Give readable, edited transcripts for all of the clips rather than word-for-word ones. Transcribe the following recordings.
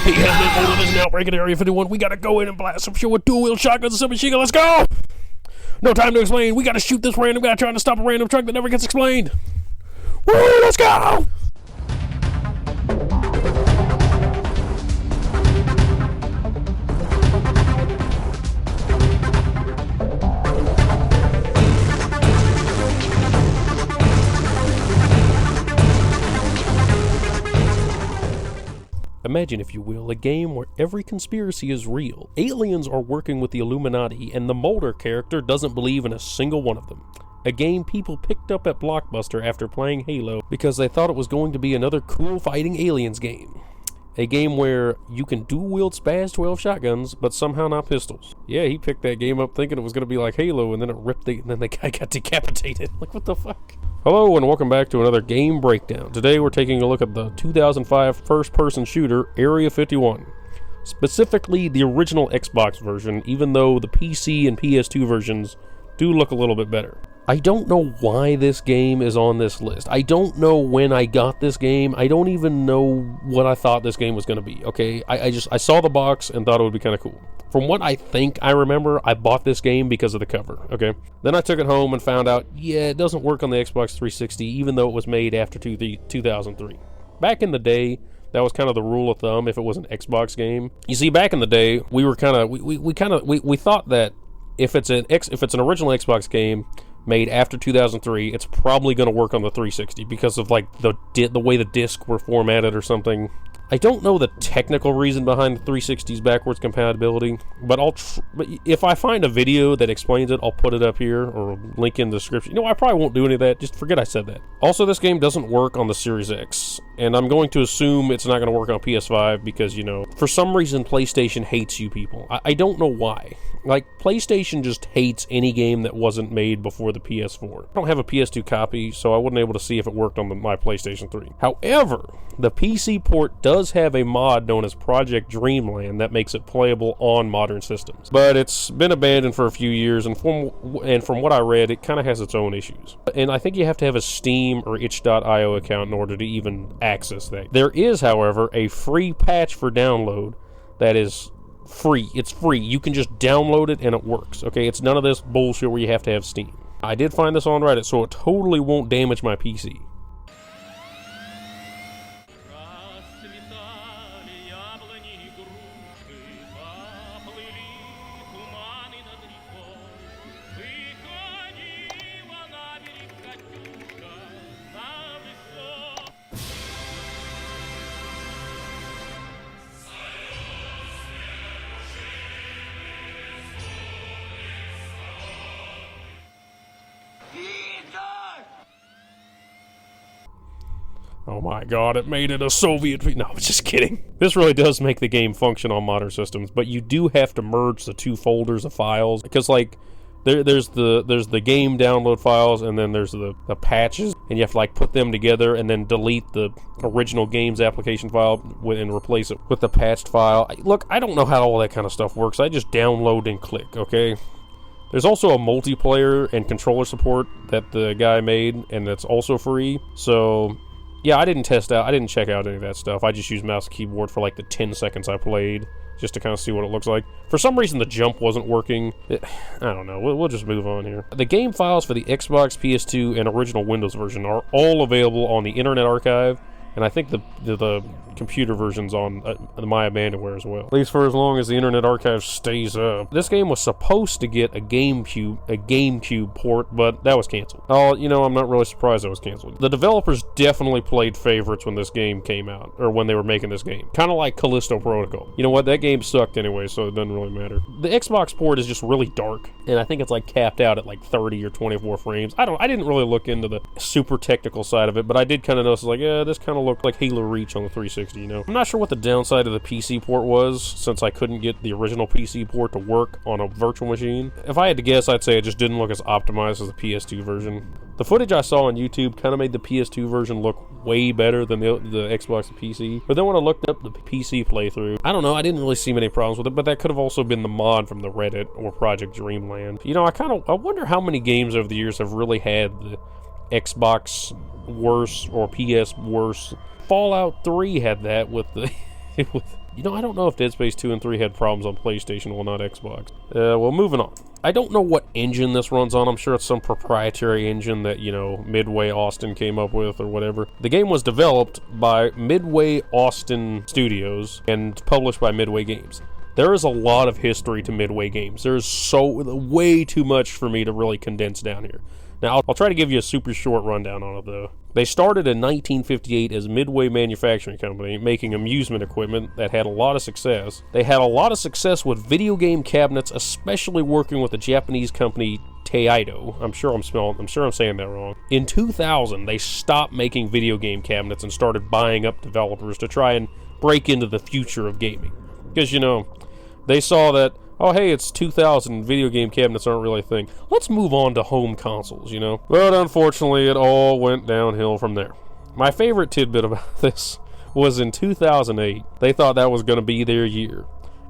He has been voted as an outbreak in Area 51. We gotta go in and blast some shit with dual-wheel shotguns and submachine gun. Let's go! No time to explain. We gotta shoot this random guy trying to stop a random truck that never gets explained. Woo, let's go! Imagine, if you will, a game where every conspiracy is real. Aliens are working with the Illuminati, and the Mulder character doesn't believe in a single one of them. A game people picked up at Blockbuster after playing Halo because they thought it was going to be another cool fighting aliens game. A game where you can dual-wield Spaz 12 shotguns, but somehow not pistols. Yeah, he picked that game up thinking it was going to be like Halo, and then and then the guy got decapitated. Like, what the fuck? Hello, and welcome back to another game breakdown. Today we're taking a look at the 2005 first-person shooter, Area 51. Specifically, the original Xbox version, even though the PC and PS2 versions do look a little bit better. I don't know why this game is on this list. I don't know when I got this game. I don't even know what I thought this game was going to be, okay? I saw the box and thought it would be kind of cool. From what I think I remember, I bought this game because of the cover, okay? Then I took it home and found out, yeah, it doesn't work on the Xbox 360, even though it was made after 2003. Back in the day, that was kind of the rule of thumb if it was an Xbox game. You see, back in the day, we were kind of, we thought that if it's an original Xbox game made after 2003, it's probably going to work on the 360 because of like the way the discs were formatted or something. I don't know the technical reason behind the 360's backwards compatibility, but but if I find a video that explains it, I'll put it up here or link in the description. You know, I probably won't do any of that. Just forget I said that. Also, this game doesn't work on the Series X, and I'm going to assume it's not going to work on PS5 because, you know, for some reason PlayStation hates you people. I don't know why. Like, PlayStation just hates any game that wasn't made before the PS4. I don't have a PS2 copy, so I wasn't able to see if it worked on my PlayStation 3. However, the PC port does have a mod known as Project Dreamland that makes it playable on modern systems. But it's been abandoned for a few years, and from what I read, it kind of has its own issues. And I think you have to have a Steam or itch.io account in order to even access that. There is, however, a free patch for download that is free. It's free. You can just download it and it works, okay? It's none of this bullshit where you have to have Steam. I did find this on Reddit, so it totally won't damage my PC. Oh my god, it made it a Soviet... No, I'm just kidding. This really does make the game function on modern systems, but you do have to merge the two folders of files, because, like, there's the game download files, and then there's the patches, and you have to, like, put them together, and then delete the original game's application file and replace it with the patched file. Look, I don't know how all that kind of stuff works. I just download and click, okay? There's also a multiplayer and controller support that the guy made, and that's also free, so... Yeah, I didn't check out any of that stuff. I just used mouse and keyboard for like the 10 seconds I played, just to kind of see what it looks like. For some reason, the jump wasn't working. I don't know. We'll just move on here. The game files for the Xbox, PS2, and original Windows version are all available on the Internet Archive, and I think the computer version's on the My Abandonware as well. At least for as long as the Internet Archive stays up. This game was supposed to get a GameCube port, but that was canceled. Oh, you know, I'm not really surprised that was canceled. The developers definitely played favorites when this game came out, or when they were making this game. Kind of like Callisto Protocol. You know what? That game sucked anyway, so it doesn't really matter. The Xbox port is just really dark, and I think it's like capped out at like 30 or 24 frames. I didn't really look into the super technical side of it, but I did kind of notice, like, yeah, this kind of looked like Halo Reach on the 360. You know, I'm not sure what the downside of the PC port was, since I couldn't get the original PC port to work on a virtual machine. If I had to guess, I'd say it just didn't look as optimized as the PS2 version. The footage I saw on YouTube kind of made the PS2 version look way better than the Xbox and PC. But then when I looked up the PC playthrough, I don't know, I didn't really see many problems with it, but that could have also been the mod from the Reddit or Project Dreamland. You know, I wonder how many games over the years have really had the Xbox worse or PS worse. Fallout 3 had that with the You know, I don't know if Dead Space 2 and 3 had problems on PlayStation, well, not Xbox. Well, moving on. I don't know what engine this runs on. I'm sure it's some proprietary engine that, you know, Midway Austin came up with or whatever. The game was developed by Midway Austin Studios and published by Midway Games. There is a lot of history to Midway Games. There's way too much for me to really condense down here. Now, I'll try to give you a super short rundown on it, though. They started in 1958 as Midway Manufacturing Company, making amusement equipment that had a lot of success. They had a lot of success with video game cabinets, especially working with the Japanese company Taito. I'm sure I'm saying that wrong. In 2000, they stopped making video game cabinets and started buying up developers to try and break into the future of gaming. Because, you know, they saw that, oh, hey, it's 2000, video game cabinets aren't really a thing. Let's move on to home consoles, you know? But unfortunately, it all went downhill from there. My favorite tidbit about this was in 2008, they thought that was going to be their year.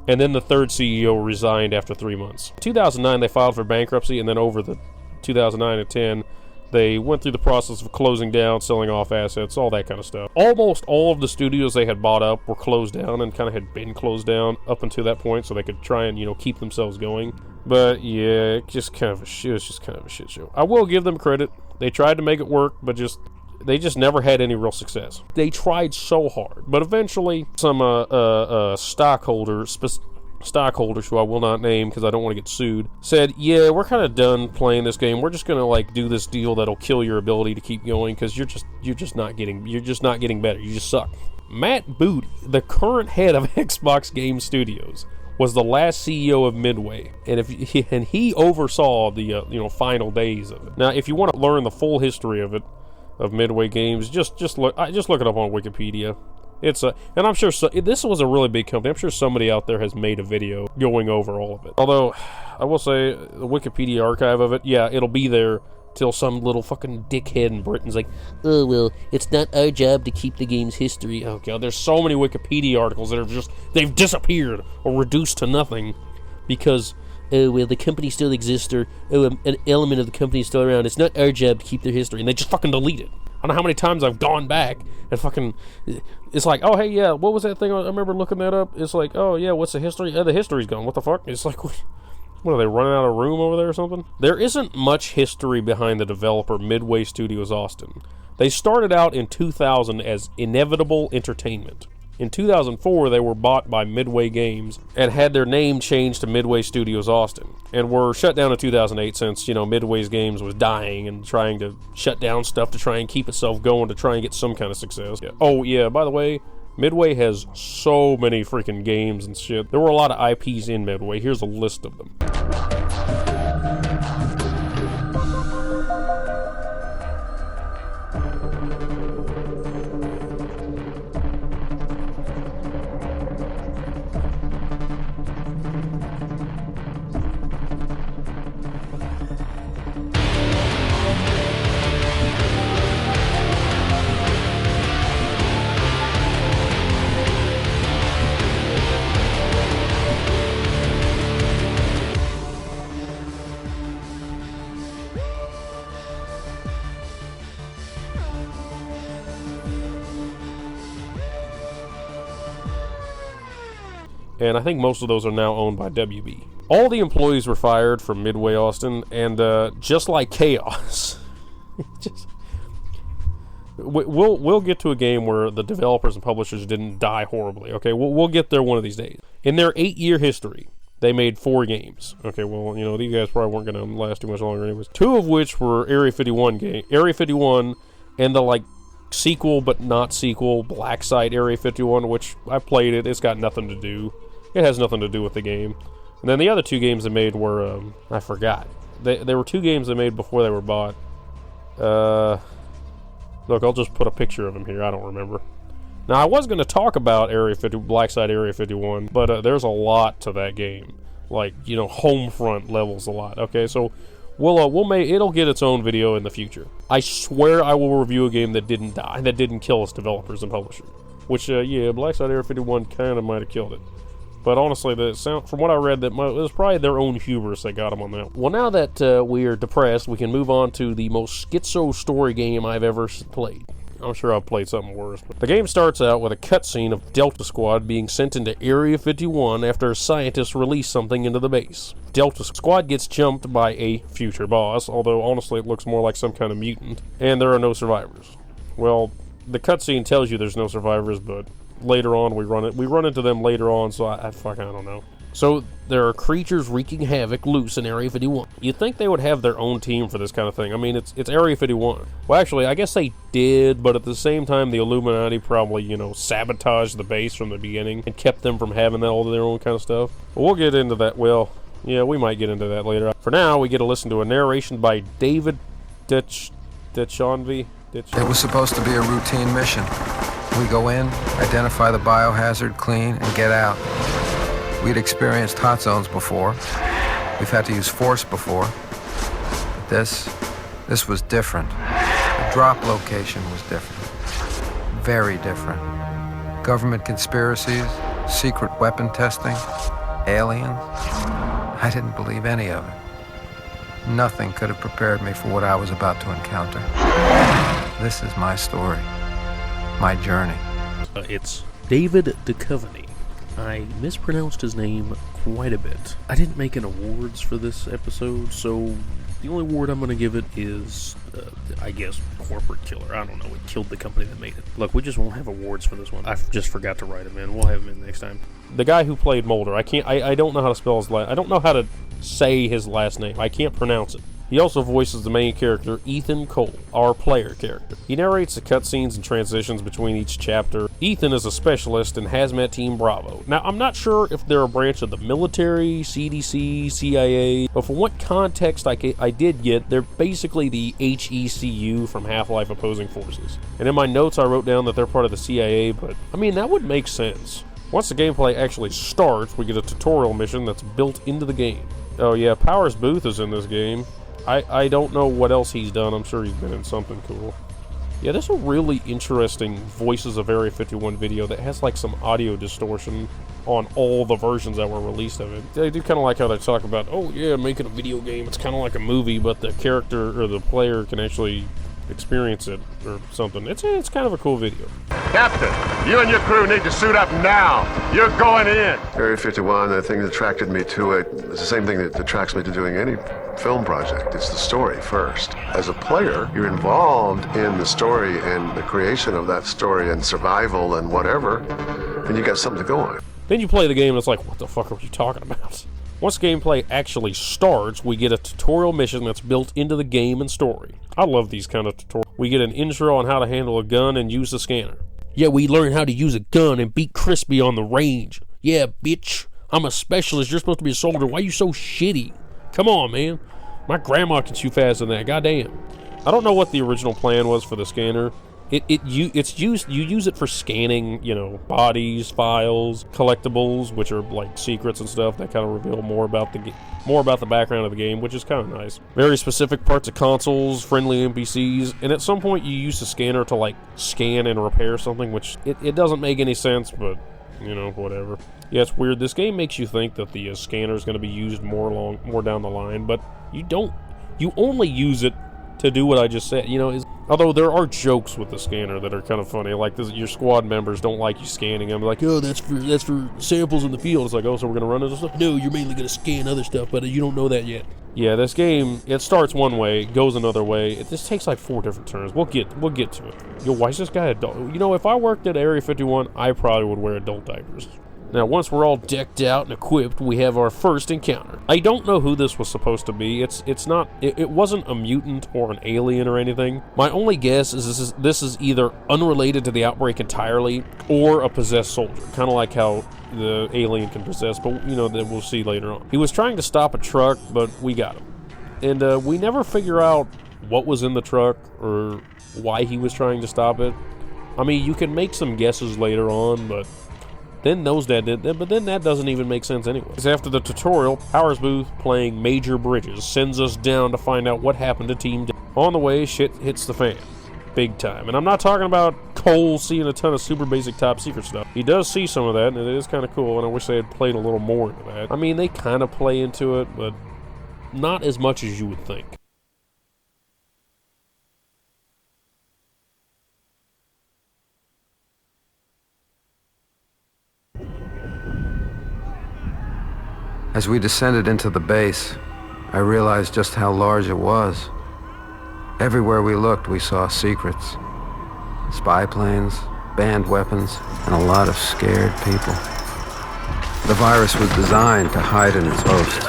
And then the third CEO resigned after 3 months. In 2009, they filed for bankruptcy, and then over the 2009 and 10, they went through the process of closing down, selling off assets, all that kind of stuff. Almost all of the studios they had bought up were closed down and kind of had been closed down up until that point, so they could try and, you know, keep themselves going. But yeah, it was just kind of a shit show. I will give them credit. They tried to make it work, but they just never had any real success. They tried so hard, but eventually some stockholders, who I will not name because I don't want to get sued, said, yeah, we're kind of done playing this game. We're just going to like do this deal that'll kill your ability to keep going because you're just not getting better. You just suck. Matt Booty, the current head of Xbox Game Studios, was the last CEO of Midway, and he oversaw the final days of it. Now, if you want to learn the full history of Midway Games, just look it up on Wikipedia. And I'm sure this was a really big company. I'm sure somebody out there has made a video going over all of it. Although, I will say, the Wikipedia archive of it, yeah, it'll be there till some little fucking dickhead in Britain's like, oh, well, it's not our job to keep the game's history. Oh, God, there's so many Wikipedia articles that they've disappeared or reduced to nothing because, oh, well, the company still exists, or, oh, an element of the company is still around. It's not our job to keep their history, and they just fucking delete it. I don't know how many times I've gone back and fucking, it's like, oh, hey, yeah, what was that thing? I remember looking that up. It's like, oh, yeah, what's the history? The history's gone. What the fuck? It's like, what are they, running out of room over there or something? There isn't much history behind the developer Midway Studios Austin. They started out in 2000 as Inevitable Entertainment. In 2004, they were bought by Midway Games and had their name changed to Midway Studios Austin, and were shut down in 2008 since, Midway's Games was dying and trying to shut down stuff to try and keep itself going to try and get some kind of success. Yeah. Oh, yeah, by the way, Midway has so many freaking games and shit. There were a lot of IPs in Midway. Here's a list of them. And I think most of those are now owned by WB. All the employees were fired from Midway Austin, and just like Chaos, we'll get to a game where the developers and publishers didn't die horribly. Okay, we'll get there one of these days. In their 8-year history, they made 4 games. Okay, well, these guys probably weren't going to last too much longer anyways. 2 of which were Area 51 and the sequel but not sequel, Black Site Area 51, which I played it. It's got nothing to do. It has nothing to do with the game. And then the other 2 games they made were, I forgot. There were 2 games they made before they were bought. Look, I'll just put a picture of them here. I don't remember. Now, I was going to talk about Black Site Area 51, but there's a lot to that game. Home front levels a lot. Okay, so it'll get its own video in the future. I swear I will review a game that didn't die, that didn't kill its developers and publishers. Which, Black Site Area 51 kind of might have killed it. But honestly, from what I read, it was probably their own hubris that got them on that. Well, now that we are depressed, we can move on to the most schizo story game I've ever played. I'm sure I've played something worse. But the game starts out with a cutscene of Delta Squad being sent into Area 51 after scientists release something into the base. Delta Squad gets jumped by a future boss, although honestly it looks more like some kind of mutant, and there are no survivors. Well, the cutscene tells you there's no survivors, but later on we run into them later on, so I don't know. So there are creatures wreaking havoc loose in Area 51. You'd think they would have their own team for this kind of thing. I mean, it's Area 51. Well, actually, I guess they did, but at the same time, the Illuminati probably, sabotaged the base from the beginning and kept them from having all of their own kind of stuff. But we'll get into that. Well, yeah, we might get into that later. For now, we get to listen to a narration by David Duchovny. It was supposed to be a routine mission. We go in, identify the biohazard, clean, and get out. We'd experienced hot zones before. We've had to use force before. But this was different. The drop location was different. Very different. Government conspiracies, secret weapon testing, aliens. I didn't believe any of it. Nothing could have prepared me for what I was about to encounter. This is my story. My journey. It's David Duchovny. I mispronounced his name quite a bit. I didn't make an awards for this episode, so the only award I'm going to give it is, I guess, Corporate Killer. I don't know, it killed the company that made it. Look, we just won't have awards for this one. I just forgot to write him in. We'll have him in next time. The guy who played Mulder, I don't know how to spell his last, I don't know how to say his last name. I can't pronounce it. He also voices the main character, Ethan Cole, our player character. He narrates the cutscenes and transitions between each chapter. Ethan is a specialist in Hazmat Team Bravo. Now, I'm not sure if they're a branch of the military, CDC, CIA, but from what context I did get, they're basically the HECU from Half-Life Opposing Forces. And in my notes I wrote down that they're part of the CIA, but I mean, that would make sense. Once the gameplay actually starts, we get a tutorial mission that's built into the game. Oh yeah, Powers Boothe is in this game. I don't know what else he's done. I'm sure he's been in something cool. Yeah, there's a really interesting Voices of Area 51 video that has like some audio distortion on all the versions that were released of it. I do kind of like how they talk about, oh yeah, making a video game, it's kind of like a movie, but the character or the player can actually experience it or something. It's kind of a cool video. Captain, you and your crew need to suit up now. You're going in. Area 51, the thing that attracted me to it is the same thing that attracts me to doing any film project. It's the story first. As a player, you're involved in the story and the creation of that story and survival and whatever, and you got something to go on. Then you play the game and it's like, what the fuck are you talking about? Once gameplay actually starts, we get a tutorial mission that's built into the game and story. I love these kind of tutorials. We get an intro on how to handle a gun and use the scanner. Yeah, we learn how to use a gun and beat Crispy on the range. Yeah, bitch. I'm a specialist. You're supposed to be a soldier. Why are you so shitty? Come on, man. My grandma can shoot faster than that. Goddamn. I don't know what the original plan was for the scanner. You use it for scanning, bodies, files, collectibles, which are like secrets and stuff that kind of reveal more about the background of the game, which is kind of nice. Very specific parts of consoles, friendly NPCs, and at some point you use the scanner to like scan and repair something, which it doesn't make any sense, but whatever. Yeah, it's weird. This game makes you think that the scanner is going to be used more down the line, but you don't. You only use it to do what I just said, although there are jokes with the scanner that are kind of funny, like your squad members don't like you scanning them, like, oh, that's for samples in the field. It's like, oh, so we're going to run into stuff? No, you're mainly going to scan other stuff, but you don't know that yet. Yeah, this game, it starts one way, goes another way. It just takes like 4 different turns. We'll get to it. Yo, why is this guy adult? If I worked at Area 51, I probably would wear adult diapers. Now, once we're all decked out and equipped, we have our first encounter. I don't know who this was supposed to be. It wasn't a mutant or an alien or anything. My only guess is this is either unrelated to the outbreak entirely or a possessed soldier. Kind of like how the alien can possess, but that we'll see later on. He was trying to stop a truck, but we got him. And we never figure out what was in the truck or why he was trying to stop it. I mean, you can make some guesses later on, but then that doesn't even make sense anyway. After the tutorial, Powers Boothe, playing Major Bridges, sends us down to find out what happened to Team Delta. On the way, shit hits the fan. Big time. And I'm not talking about Cole seeing a ton of super basic top secret stuff. He does see some of that, and it is kind of cool, and I wish they had played a little more into that. I mean, they kind of play into it, but not as much as you would think. As we descended into the base, I realized just how large it was. Everywhere we looked, we saw secrets. Spy planes, banned weapons, and a lot of scared people. The virus was designed to hide in its host.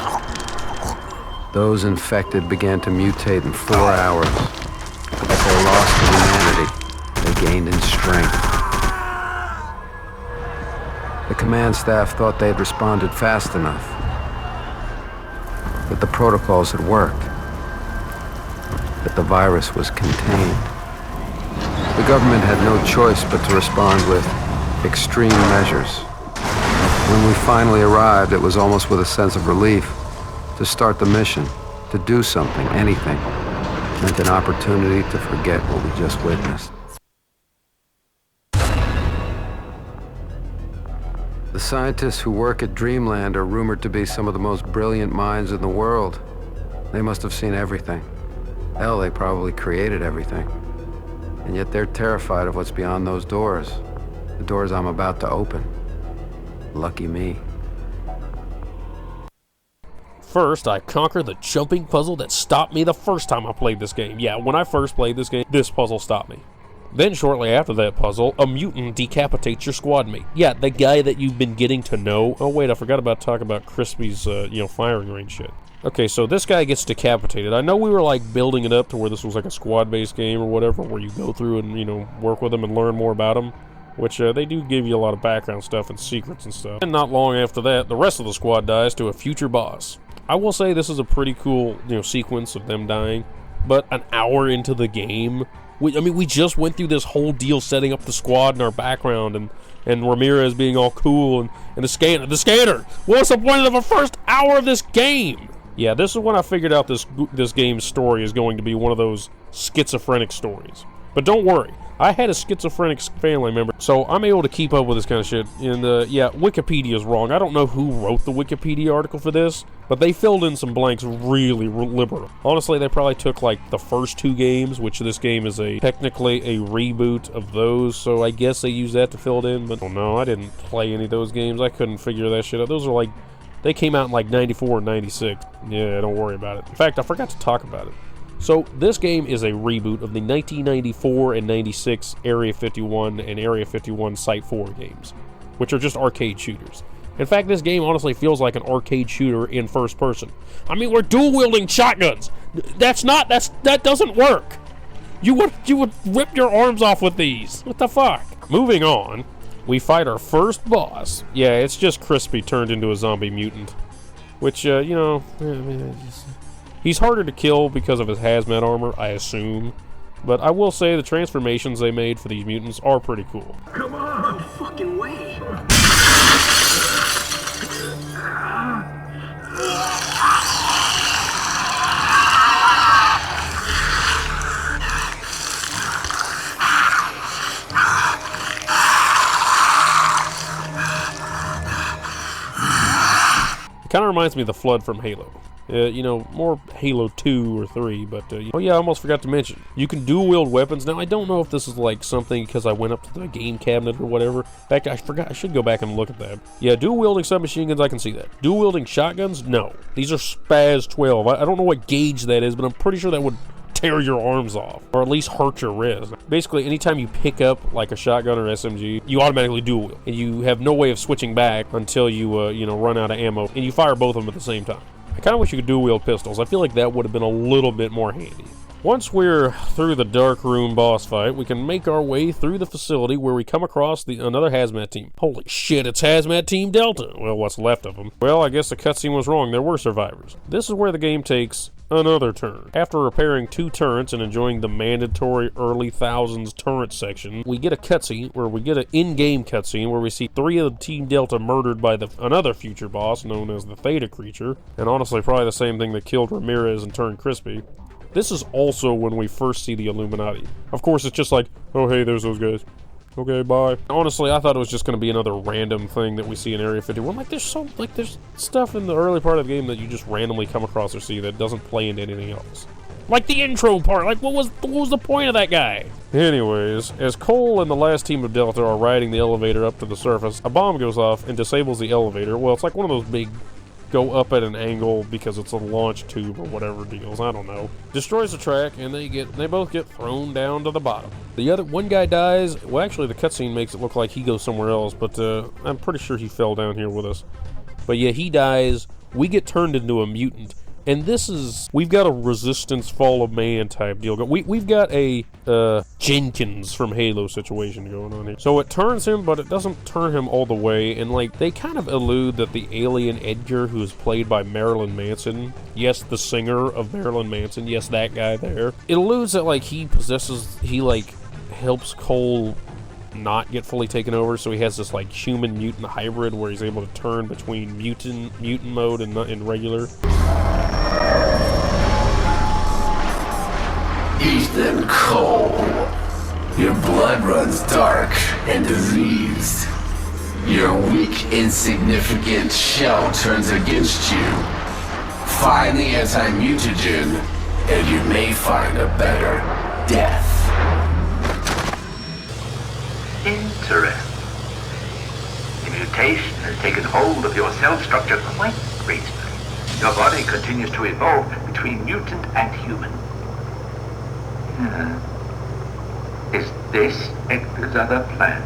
Those infected began to mutate in 4 hours. As they lost humanity, they gained in strength. The command staff thought they'd responded fast enough, that the protocols had worked, that the virus was contained. The government had no choice but to respond with extreme measures. When we finally arrived, it was almost with a sense of relief. To start the mission, to do something, anything, meant an opportunity to forget what we just witnessed. The scientists who work at Dreamland are rumored to be some of the most brilliant minds in the world. They must have seen everything. Hell, they probably created everything. And yet they're terrified of what's beyond those doors. The doors I'm about to open. Lucky me. First, I conquer the jumping puzzle that stopped me the first time I played this game. Yeah, when I first played this game, this puzzle stopped me. Then shortly after that puzzle, a mutant decapitates your squad mate. Yeah, the guy that you've been getting to know. Oh wait, I forgot about talking about Crispy's, firing range shit. Okay, so this guy gets decapitated. I know we were like building it up to where this was like a squad-based game or whatever, where you go through and, work with them and learn more about them. Which, they do give you a lot of background stuff and secrets and stuff. And not long after that, the rest of the squad dies to a future boss. I will say this is a pretty cool, sequence of them dying. But an hour into the game, we just went through this whole deal setting up the squad in our background and Ramirez being all cool and the scanner. The scanner! What's the point of the first hour of this game? Yeah, this is when I figured out this game's story is going to be one of those schizophrenic stories. But don't worry, I had a schizophrenic family member, so I'm able to keep up with this kind of shit. And, Wikipedia's wrong. I don't know who wrote the Wikipedia article for this, but they filled in some blanks really liberal. Honestly, they probably took, the first 2 games, which this game is technically a reboot of those, so I guess they used that to fill it in, but no, I didn't play any of those games. I couldn't figure that shit out. Those are, they came out in, 94 and 96. Yeah, don't worry about it. In fact, I forgot to talk about it. So, this game is a reboot of the 1994 and 96 Area 51 and Area 51 Site 4 games, which are just arcade shooters. In fact, this game honestly feels like an arcade shooter in first person. We're dual-wielding shotguns. That doesn't work. You would rip your arms off with these. What the fuck? Moving on, we fight our first boss. Yeah, it's just Crispy turned into a zombie mutant, which, he's harder to kill because of his hazmat armor, I assume. But I will say the transformations they made for these mutants are pretty cool. Come on! No fucking way! It kind of reminds me of the Flood from Halo. More Halo 2 or 3, but, oh yeah, I almost forgot to mention, you can dual-wield weapons. Now, I don't know if this is, something because I went up to the game cabinet or whatever. In fact, I forgot, I should go back and look at that. Yeah, dual-wielding submachine guns, I can see that. Dual-wielding shotguns, no. These are Spaz 12. I don't know what gauge that is, but I'm pretty sure that would tear your arms off, or at least hurt your wrist. Basically, anytime you pick up, a shotgun or SMG, you automatically dual-wield, and you have no way of switching back until you, run out of ammo, and you fire both of them at the same time. I kind of wish you could dual-wield pistols. I feel like that would have been a little bit more handy. Once we're through the dark room boss fight, we can make our way through the facility where we come across another hazmat team. Holy shit, it's Hazmat Team Delta. Well, what's left of them. Well, I guess the cutscene was wrong. There were survivors. This is where the game takes another turn. After repairing 2 turrets and enjoying the mandatory early thousands turret section, we get a cutscene where we get an in-game cutscene where we see 3 of the Team Delta murdered by another future boss known as the Theta Creature, and honestly probably the same thing that killed Ramirez and turned Crispy. This is also when we first see the Illuminati. Of course, it's just oh hey, there's those guys. Okay, bye. Honestly, I thought it was just going to be another random thing that we see in Area 51. There's stuff in the early part of the game that you just randomly come across or see that doesn't play into anything else. Like the intro part. What was the point of that guy? Anyways, as Cole and the last team of Delta are riding the elevator up to the surface, a bomb goes off and disables the elevator. Well, it's like one of those big go up at an angle because it's a launch tube or whatever deals. I don't know. Destroys the track, and they both get thrown down to the bottom. The other one guy dies. Well, actually, the cutscene makes it look like he goes somewhere else, but I'm pretty sure he fell down here with us. But yeah, he dies. We get turned into a mutant. And we've got a Resistance Fall of Man type deal. We've got a Jenkins from Halo situation going on here. So it turns him, but it doesn't turn him all the way. And like, they kind of allude that the alien Edgar, who is played by Marilyn Manson, yes, the singer of Marilyn Manson, yes, that guy there. It alludes that like he helps Cole not get fully taken over, so he has this like human mutant hybrid where he's able to turn between mutant mode and regular. Ethan Cole, your blood runs dark and diseased. Your weak, insignificant shell turns against you. Find the anti-mutagen, and you may find a better death. Interesting. The mutation has taken hold of your cell structure quite gracefully. Your body continues to evolve between mutant and human. Is this Edgar's other plan?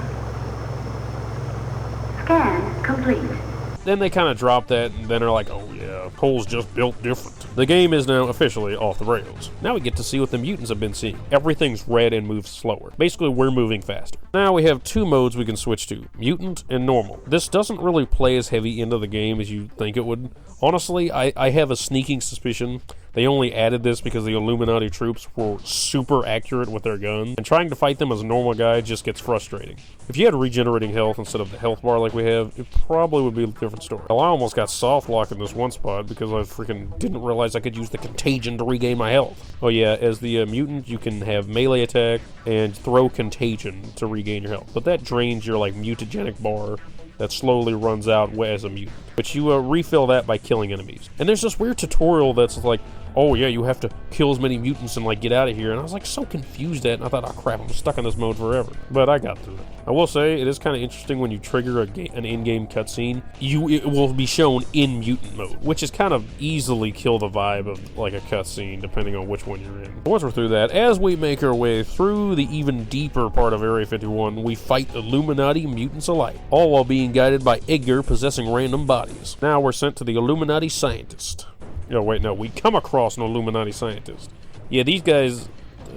Scan complete. Then they kind of drop that, and then are like, oh yeah, Cole's just built different. The game is now officially off the rails. Now we get to see what the mutants have been seeing. Everything's red and moves slower. Basically, we're moving faster. Now we have two modes we can switch to, mutant and normal. This doesn't really play as heavy into the game as you think it would. Honestly, I have a sneaking suspicion they only added this because the Illuminati troops were super accurate with their guns, and trying to fight them as a normal guy just gets frustrating. If you had regenerating health instead of the health bar like we have, it probably would be a different story. Well, I almost got soft locked in this one spot because I freaking didn't realize I could use the contagion to regain my health. Oh yeah, as the mutant, you can have melee attack and throw contagion to regain your health, but that drains your like mutagenic bar that slowly runs out as a mutant. But you refill that by killing enemies. And there's this weird tutorial that's like, oh yeah, you have to kill as many mutants and like get out of here. And I was like so confused at it, and I thought, oh crap, I'm stuck in this mode forever. But I got through it. I will say, it is kind of interesting when you trigger an in-game cutscene, it will be shown in mutant mode, which is kind of easily kill the vibe of like a cutscene, depending on which one you're in. But once we're through that, as we make our way through the even deeper part of Area 51, we fight Illuminati mutants alike, all while being guided by Edgar possessing random bodies. Now we're sent to the Illuminati scientist. Oh wait, no, we come across an Illuminati scientist. Yeah, these guys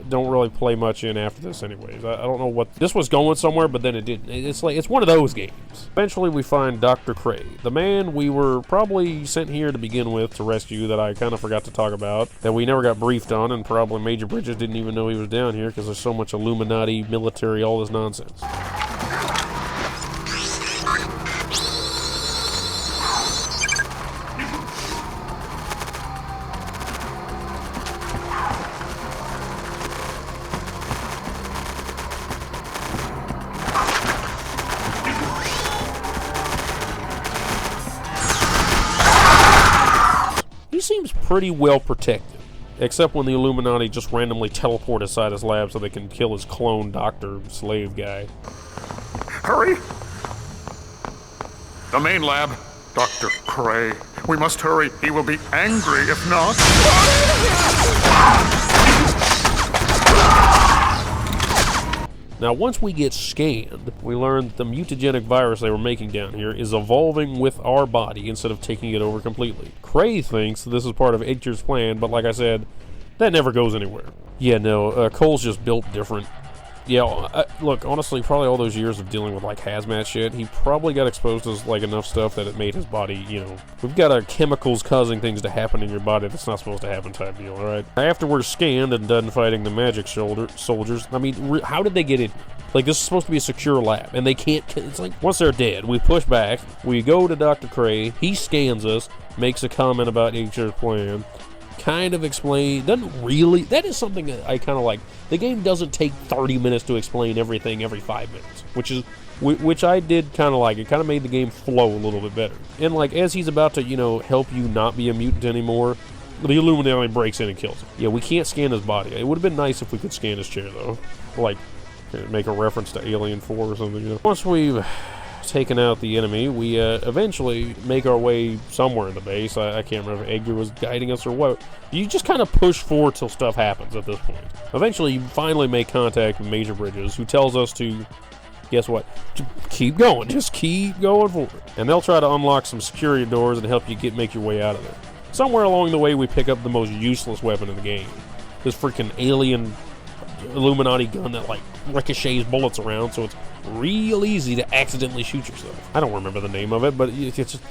don't really play much in after this anyways. I don't know what... This was going somewhere, but then it didn't. It's like, it's one of those games. Eventually we find Dr. Cray, the man we were probably sent here to begin with to rescue that I kind of forgot to talk about, that we never got briefed on, and probably Major Bridges didn't even know he was down here because there's so much Illuminati, military, all this nonsense. Seems pretty well protected, except when the Illuminati just randomly teleport inside his lab so they can kill his clone doctor slave guy. Hurry! The main lab, Dr. Cray. We must hurry. He will be angry if not. Now, once we get scanned, we learn that the mutagenic virus they were making down here is evolving with our body instead of taking it over completely. Cray thinks this is part of Edgar's plan, but like I said, that never goes anywhere. Yeah, no, Cole's just built different. Yeah, look, honestly, probably all those years of dealing with, like, hazmat shit, he probably got exposed to, like, enough stuff that it made his body, you know... We've got a chemicals causing things to happen in your body that's not supposed to happen type deal, alright? After we're scanned and done fighting the magic soldiers, I mean, how did they get in? Like, this is supposed to be a secure lab, and they can't... It's like, once they're dead, we push back, we go to Dr. Cray, he scans us, makes a comment about HR's plan... kind of explain, doesn't really, that is something that I kind of like. The game doesn't take 30 minutes to explain everything every 5 minutes, which I did kind of like. It kind of made the game flow a little bit better. And like, as he's about to, you know, help you not be a mutant anymore, the Illuminati breaks in and kills him. Yeah, we can't scan his body. It would have been nice if we could scan his chair though. Like, make a reference to Alien 4 or something, you know. Once we've taken out the enemy, we eventually make our way somewhere in the base. I can't remember if Edgar was guiding us or what. You just kind of push forward till stuff happens at this point. Eventually, you finally make contact with Major Bridges, who tells us to, guess what? Keep going. Just keep going forward. And they'll try to unlock some security doors and help you make your way out of there. Somewhere along the way, we pick up the most useless weapon in the game. This freaking alien Illuminati gun that like ricochets bullets around, so it's real easy to accidentally shoot yourself. I don't remember the name of it, but it's just,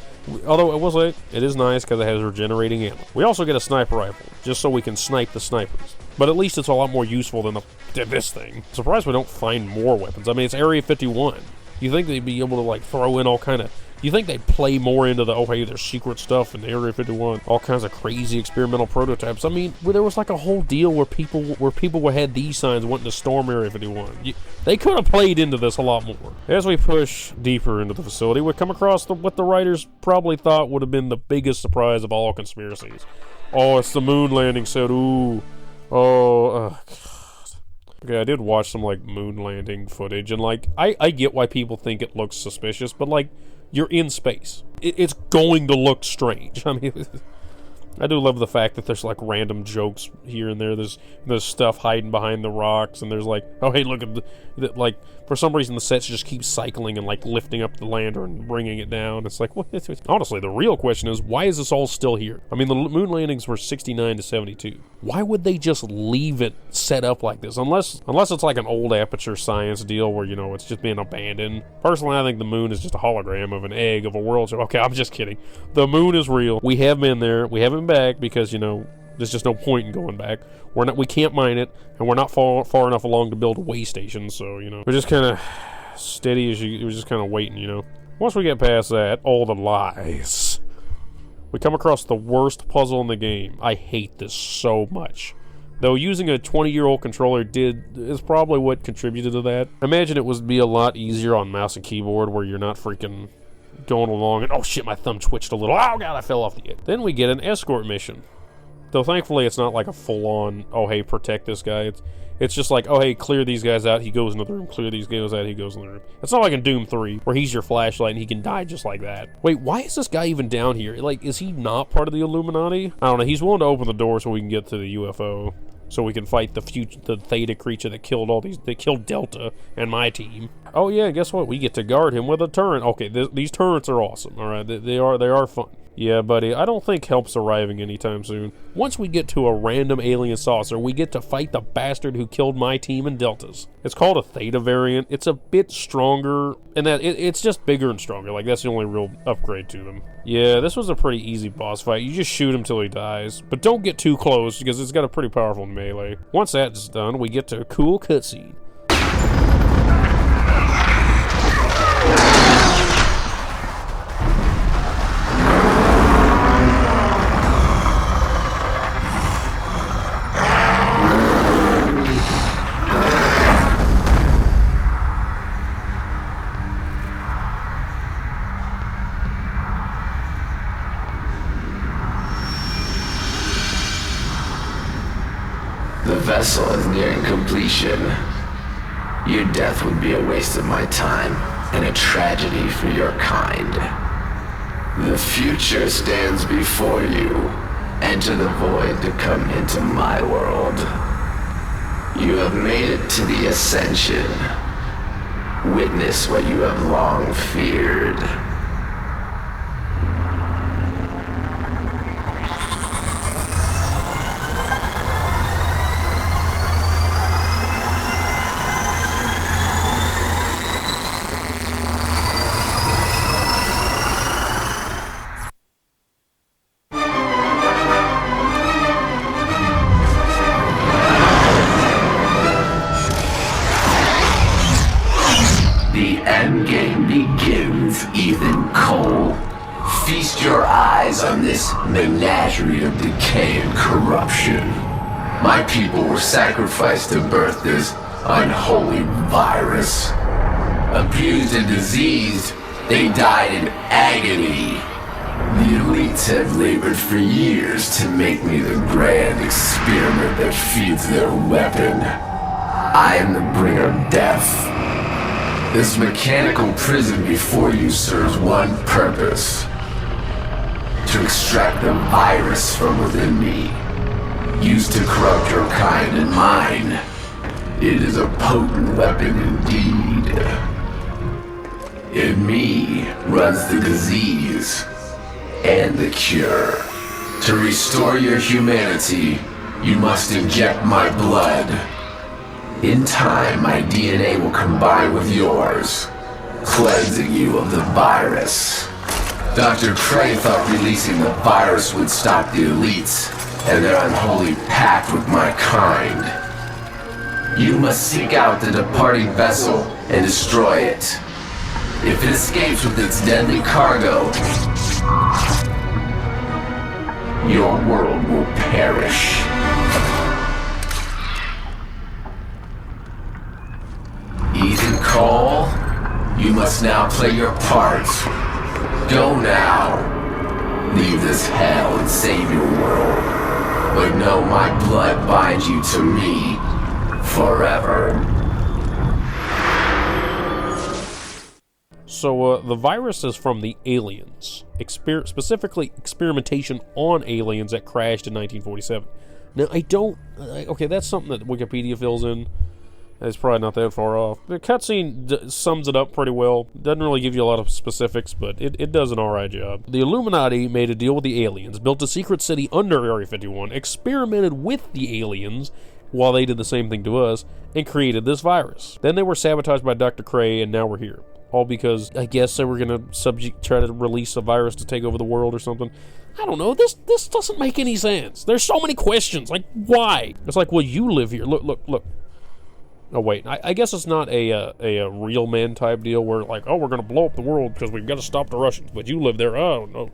although it is nice because it has regenerating ammo. We also get a sniper rifle, just so we can snipe the snipers. But at least it's a lot more useful than this thing. Surprised we don't find more weapons. I mean, it's Area 51. You think they'd be able to like throw in all kind of... You think they'd play more into the, oh hey, there's secret stuff in Area 51, all kinds of crazy experimental prototypes. I mean, there was like a whole deal where people had these signs wanting to storm Area 51. They could have played into this a lot more. As we push deeper into the facility, we come across what the writers probably thought would have been the biggest surprise of all conspiracies. Oh, it's the moon landing set. Ooh. God. Okay, I did watch some like moon landing footage, and like I get why people think it looks suspicious, but like, you're in space. It's going to look strange. I mean, I do love the fact that there's like random jokes here and there. There's stuff hiding behind the rocks, and there's like, oh hey, look at like, for some reason the sets just keep cycling and like lifting up the lander and bringing it down. It's like, what? Honestly, the real question is, why is this all still here? I mean, the moon landings were 69 to 72. Why would they just leave it set up like this? Unless it's like an old Aperture Science deal where, you know, it's just being abandoned. Personally, I think the moon is just a hologram of an egg of a world. Okay, I'm just kidding. The moon is real. We have been there. We haven't been back because, you know, there's just no point in going back. We can't mine it, and we're not far enough along to build a way station, so, you know, we're just kind of steady as we're just kind of waiting, you know. Once we get past that, all the lies, we come across the worst puzzle in the game. I hate this so much. Though using a 20-year-old controller is probably what contributed to that. Imagine it would be a lot easier on mouse and keyboard where you're not freaking going along and, oh shit, my thumb twitched a little. Oh god, I fell off the edge. Then we get an escort mission. Though thankfully it's not like a full-on, oh hey, protect this guy. It's just like, oh hey, clear these guys out, he goes into the room. Clear these guys out, he goes in the room. It's not like in Doom 3, where he's your flashlight and he can die just like that. Wait, why is this guy even down here? Like, is he not part of the Illuminati? I don't know, he's willing to open the door so we can get to the UFO. So we can fight the Theta creature that killed Delta and my team. Oh yeah, guess what? We get to guard him with a turret. Okay, these turrets are awesome. All right, they are fun. Yeah, buddy, I don't think help's arriving anytime soon. Once we get to a random alien saucer, we get to fight the bastard who killed my team and Delta's. It's called a Theta variant. It's a bit stronger, and it's just bigger and stronger. Like, that's the only real upgrade to them. Yeah, this was a pretty easy boss fight. You just shoot him till he dies. But don't get too close, because it's got a pretty powerful melee. Once that's done, we get to a cool cutscene. The vessel is nearing completion. Your death would be a waste of my time and a tragedy for your kind. The future stands before you. Enter the void to come into my world. You have made it to the ascension. Witness what you have long feared. Endgame begins, Ethan Cole. Feast your eyes on this menagerie of decay and corruption. My people were sacrificed to birth this unholy virus. Abused and diseased, they died in agony. The elites have labored for years to make me the grand experiment that feeds their weapon. I am the bringer of death. This mechanical prison before you serves one purpose. To extract the virus from within me. Used to corrupt your kind and mine. It is a potent weapon indeed. In me runs the disease and the cure. To restore your humanity, you must inject my blood. In time, my DNA will combine with yours, cleansing you of the virus. Dr. Cray thought releasing the virus would stop the elites and their unholy pact with my kind. You must seek out the departing vessel and destroy it. If it escapes with its deadly cargo, your world will perish. Ethan Cole, you must now play your part. Go now. Leave this hell and save your world. But know my blood binds you to me forever. So the virus is from the aliens, specifically experimentation on aliens that crashed in 1947. Now, okay, that's something that Wikipedia fills in. It's probably not that far off. The cutscene sums it up pretty well. Doesn't really give you a lot of specifics, but it does an alright job. The Illuminati made a deal with the aliens, built a secret city under Area 51, experimented with the aliens while they did the same thing to us, and created this virus. Then they were sabotaged by Dr. Cray, and now we're here. All because, I guess, they were going to try to release a virus to take over the world or something. I don't know. This doesn't make any sense. There's so many questions. Like, why? It's like, well, you live here. Look. Oh, wait. I guess it's not a real man type deal where, like, oh, we're going to blow up the world because we've got to stop the Russians. But you live there. Oh, no.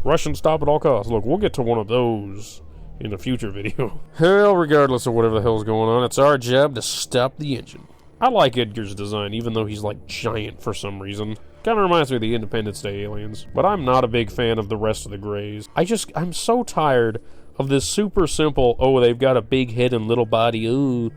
Russians stop at all costs. Look, we'll get to one of those in a future video. Hell, regardless of whatever the hell's going on, it's our job to stop the engine. I like Edgar's design, even though he's, like, giant for some reason. Kind of reminds me of the Independence Day aliens. But I'm not a big fan of the rest of the Greys. I'm so tired of this super simple, oh, they've got a big head and little body, ooh,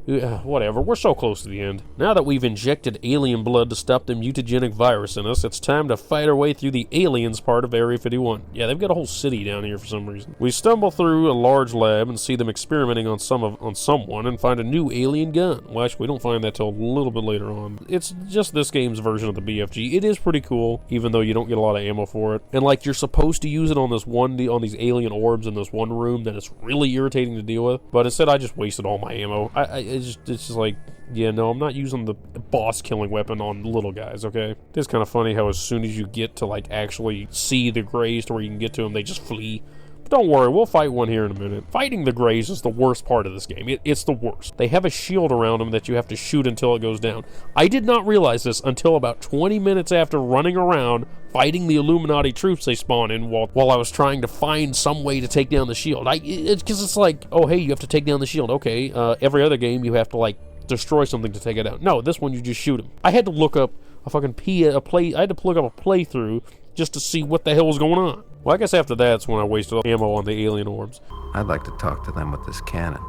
whatever. We're so close to the end. Now that we've injected alien blood to stop the mutagenic virus in us, it's time to fight our way through the aliens part of Area 51. Yeah, they've got a whole city down here for some reason. We stumble through a large lab and see them experimenting on someone and find a new alien gun. Well, actually, we don't find that till a little bit later on. It's just this game's version of the BFG. It is pretty cool, even though you don't get a lot of ammo for it. And like, you're supposed to use it on these alien orbs in this one room that is really irritating to deal with. But instead, I just wasted all my ammo. It's just like, yeah, no, I'm not using the boss killing weapon on little guys, okay? It's kind of funny how as soon as you get to, like, actually see the Greys to where you can get to them, they just flee. But don't worry, we'll fight one here in a minute. Fighting the Greys is the worst part of this game. It's the worst. They have a shield around them that you have to shoot until it goes down. I did not realize this until about 20 minutes after running around fighting the Illuminati troops they spawn in while I was trying to find some way to take down the shield. Because it's like, oh, hey, you have to take down the shield. Okay, every other game you have to, like, destroy something to take it out. No, this one you just shoot them. I had to look up I had to look up a playthrough just to see what the hell was going on. Well, I guess after that's when I wasted ammo on the alien orbs. I'd like to talk to them with this cannon.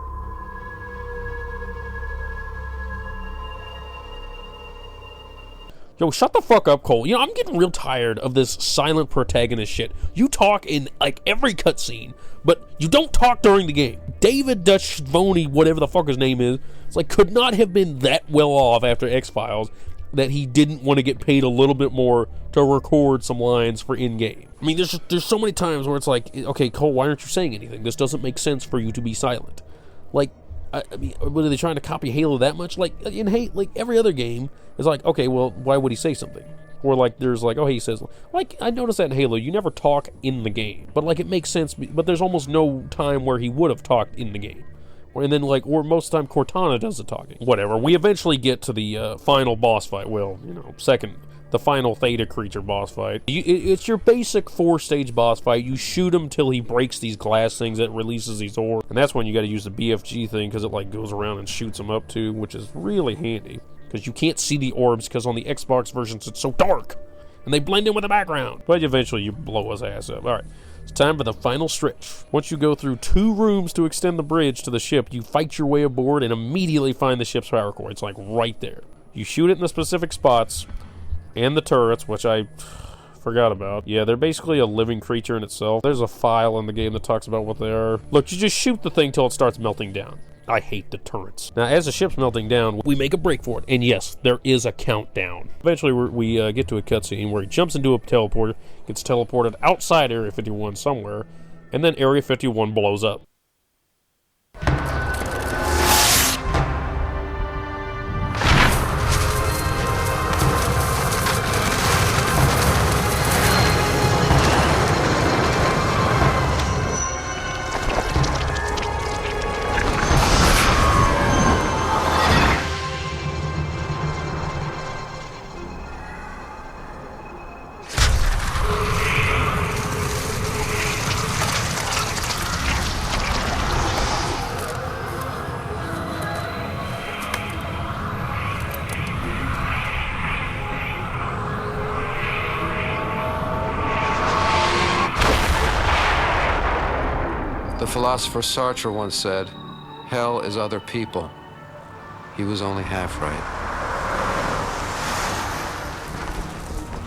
Yo, shut the fuck up, Cole. You know, I'm getting real tired of this silent protagonist shit. You talk in, like, every cutscene, but you don't talk during the game. David Duchovny, whatever the fuck his name is, it's like, could not have been that well off after X-Files that he didn't want to get paid a little bit more to record some lines for in-game. I mean, there's so many times where it's like, okay, Cole, why aren't you saying anything? This doesn't make sense for you to be silent. Like, I mean, what, are they trying to copy Halo that much? Like, in Halo, like, every other game is like, okay, well, why would he say something? Or, like, there's like, oh, he says, like, I noticed that in Halo, you never talk in the game. But, like, it makes sense, but there's almost no time where he would have talked in the game. And then, like, or most of the time Cortana does the talking. Whatever. We eventually get to the final boss fight. Well, you know, the final Theta creature boss fight. It's your basic 4-stage boss fight. You shoot him till he breaks these glass things that releases these orbs. And that's when you got to use the BFG thing, because it, like, goes around and shoots them up too, which is really handy. Because you can't see the orbs, because on the Xbox versions it's so dark. And they blend in with the background. But eventually you blow his ass up. Alright. It's time for the final stretch. Once you go through 2 rooms to extend the bridge to the ship, you fight your way aboard and immediately find the ship's power core. It's like right there. You shoot it in the specific spots, and the turrets, which I forgot about. Yeah, they're basically a living creature in itself. There's a file in the game that talks about what they are. Look, you just shoot the thing till it starts melting down. I hate the turrets. Now, as the ship's melting down, we make a break for it. And yes, there is a countdown. Eventually, we get to a cutscene where he jumps into a teleporter, gets teleported outside Area 51 somewhere, and then Area 51 blows up. The philosopher Sartre once said, "Hell is other people." He was only half right.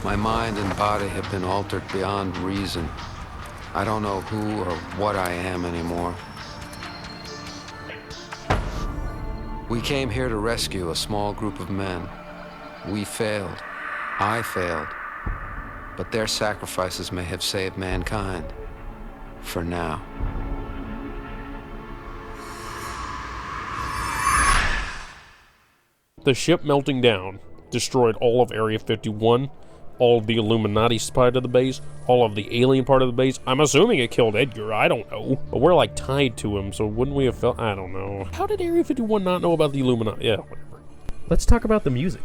My mind and body have been altered beyond reason. I don't know who or what I am anymore. We came here to rescue a small group of men. We failed. I failed. But their sacrifices may have saved mankind. For now. The ship melting down destroyed all of Area 51, all of the Illuminati part of the base, all of the alien part of the base. I'm assuming it killed Edgar, I don't know. But we're like tied to him, so wouldn't we have felt, I don't know. How did Area 51 not know about the Illuminati? Yeah, whatever. Let's talk about the music.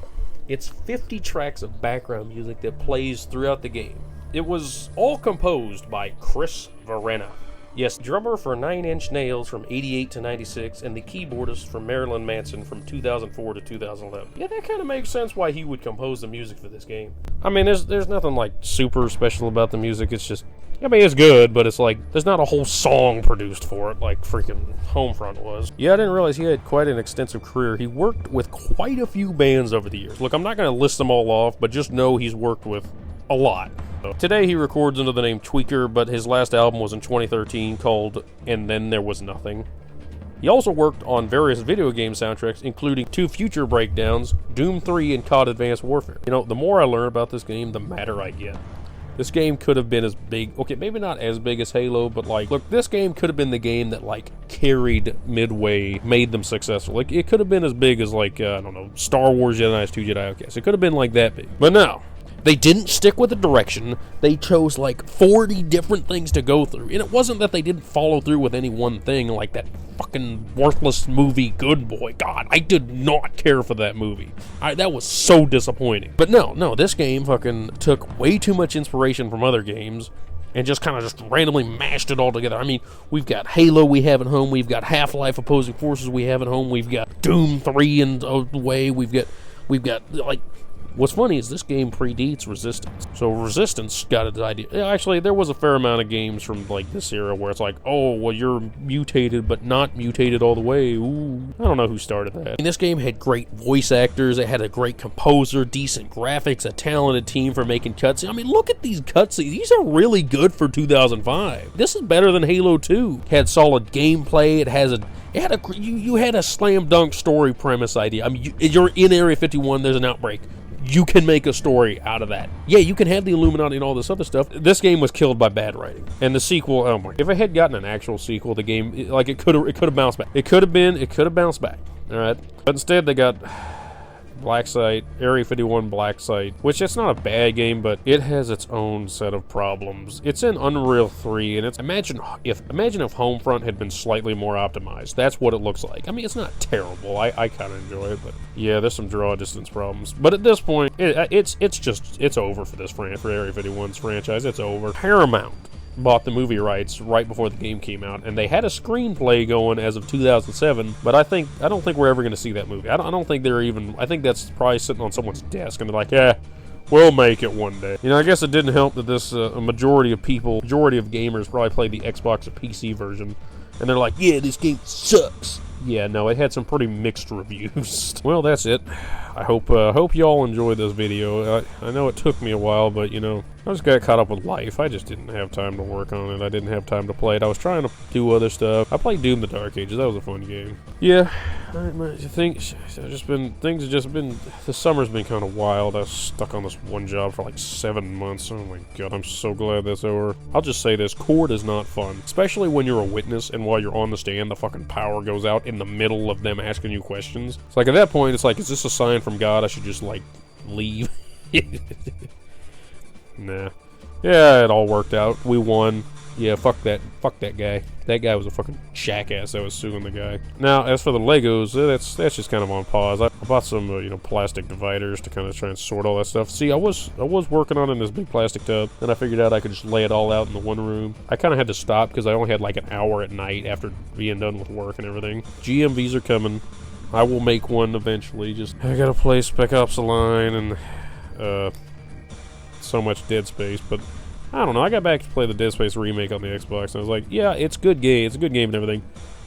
It's 50 tracks of background music that plays throughout the game. It was all composed by Chris Verena. Yes, drummer for Nine Inch Nails from 88 to 96, and the keyboardist for Marilyn Manson from 2004 to 2011. Yeah, that kind of makes sense why he would compose the music for this game. I mean, there's nothing like super special about the music. It's just, I mean, it's good, but it's like, there's not a whole song produced for it like freaking Homefront was. Yeah, I didn't realize he had quite an extensive career. He worked with quite a few bands over the years. Look, I'm not going to list them all off, but just know he's worked with a lot. Today he records under the name Tweaker, but his last album was in 2013 called And Then There Was Nothing. He also worked on various video game soundtracks, including 2 Future Breakdowns, Doom 3, and COD Advanced Warfare. You know, the more I learn about this game, the madder I get. This game could have been as big, okay, maybe not as big as Halo, but like, look, this game could have been the game that like carried Midway, made them successful. Like, it could have been as big as like, I don't know, Star Wars Jedi Knights 2 Jedi Outcast. It could have been like that big. But no. They didn't stick with the direction. They chose like 40 different things to go through. And it wasn't that they didn't follow through with any one thing, like that fucking worthless movie Good Boy. God, I did not care for that movie. That was so disappointing. But no, this game fucking took way too much inspiration from other games and just kind of just randomly mashed it all together. I mean, we've got Halo we have at home. We've got Half-Life Opposing Forces we have at home. We've got Doom 3 in the way. We've got like, what's funny is this game predates Resistance. So Resistance got its idea. Actually, there was a fair amount of games from like this era where it's like, oh, well, you're mutated, but not mutated all the way. Ooh. I don't know who started that. And this game had great voice actors. It had a great composer, decent graphics, a talented team for making cutscenes. I mean, look at these cutscenes. These are really good for 2005. This is better than Halo 2. It had solid gameplay. You had a slam dunk story premise idea. I mean, you're in Area 51. There's an outbreak. You can make a story out of that. Yeah, you can have the Illuminati and all this other stuff. This game was killed by bad writing. And the sequel, oh my. If it had gotten an actual sequel, the game, it could have bounced back. It could have bounced back. Alright. But instead they got Black Site, Area 51 Black Site, which it's not a bad game, but it has its own set of problems. It's in Unreal 3, and imagine if Homefront had been slightly more optimized. That's what it looks like. I mean, it's not terrible. I kind of enjoy it, but yeah, there's some draw distance problems. But at this point, it's over for for Area 51's franchise. It's over. Paramount bought the movie rights right before the game came out, and they had a screenplay going as of 2007, but I don't think we're ever going to see that movie. I don't think I think that's probably sitting on someone's desk, and they're like, yeah, we'll make it one day. You know, I guess it didn't help that this, a majority of gamers probably played the Xbox or PC version, and they're like, yeah, this game sucks. yeah, no, it had some pretty mixed reviews. Well, that's it. I hope y'all enjoyed this video. I know it took me a while, but you know, I just got caught up with life. I just didn't have time to work on it. I didn't have time to play it. I was trying to do other stuff. I played Doom: The Dark Ages. That was a fun game. Yeah, things have just been. The summer's been kind of wild. I was stuck on this one job for like 7 months. Oh my god, I'm so glad that's over. I'll just say this: court is not fun, especially when you're a witness and while you're on the stand, the fucking power goes out in the middle of them asking you questions. It's like at that point, it's like, is this a sign from God? I should just like leave. Nah. Yeah, it all worked out. We won. Yeah, fuck that guy. That guy was a fucking jackass that was suing the guy. Now, as for the Legos, that's just kind of on pause. I bought some, you know, plastic dividers to kind of try and sort all that stuff. See, I was working on it in this big plastic tub, and I figured out I could just lay it all out in the one room. I kind of had to stop because I only had like an hour at night after being done with work and everything. GMVs are coming. I will make one eventually. Just I gotta play Spec Ops: The Line and so much Dead Space, but I don't know. I got back to play the Dead Space remake on the Xbox, and I was like, yeah, it's good game. It's a good game and everything.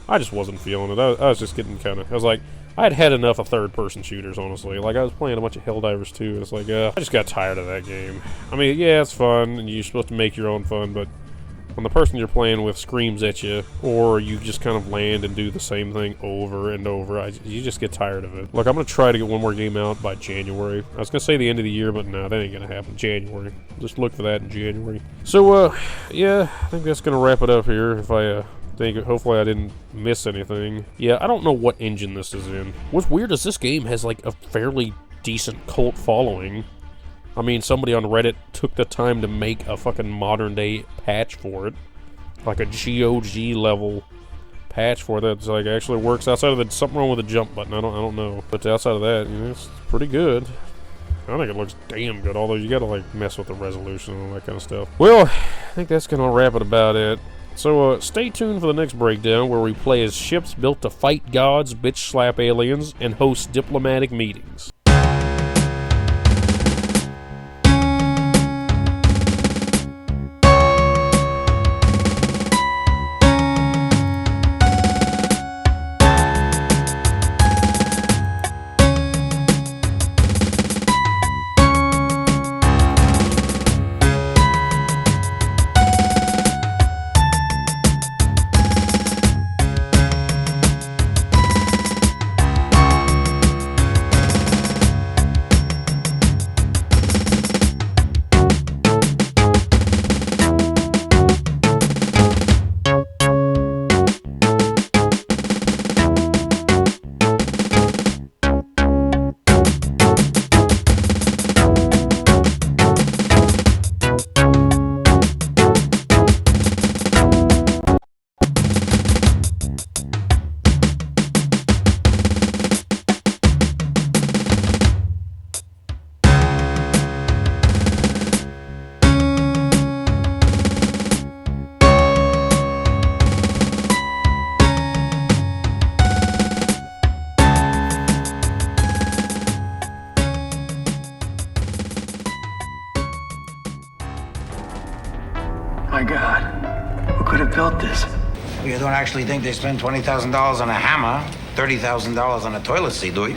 I just wasn't feeling it. I was just getting kind of. I was like, I had had enough of third-person shooters, honestly. Like I was playing a bunch of Helldivers 2, and it's like, I just got tired of that game. I mean, yeah, it's fun, and you're supposed to make your own fun, but when the person you're playing with screams at you, or you just kind of land and do the same thing over and over, you just get tired of it. Look, I'm going to try to get one more game out by January. I was going to say the end of the year, but no, that ain't going to happen. January. Just look for that in January. So, yeah, I think that's going to wrap it up here. If I, hopefully I didn't miss anything. Yeah, I don't know what engine this is in. What's weird is this game has, like, a fairly decent cult following. I mean, somebody on Reddit took the time to make a fucking modern-day patch for it. Like a GOG level patch for that. It's like actually works outside of the... Something wrong with the jump button. I don't know. But outside of that, you know, it's pretty good. I think it looks damn good, although you gotta, like, mess with the resolution and all that kind of stuff. Well, I think that's gonna wrap it about it. So, stay tuned for the next breakdown, where we play as ships built to fight gods, bitch-slap aliens, and host diplomatic meetings. My God, who could have built this? You don't actually think they spent $20,000 on a hammer, $30,000 on a toilet seat, do you?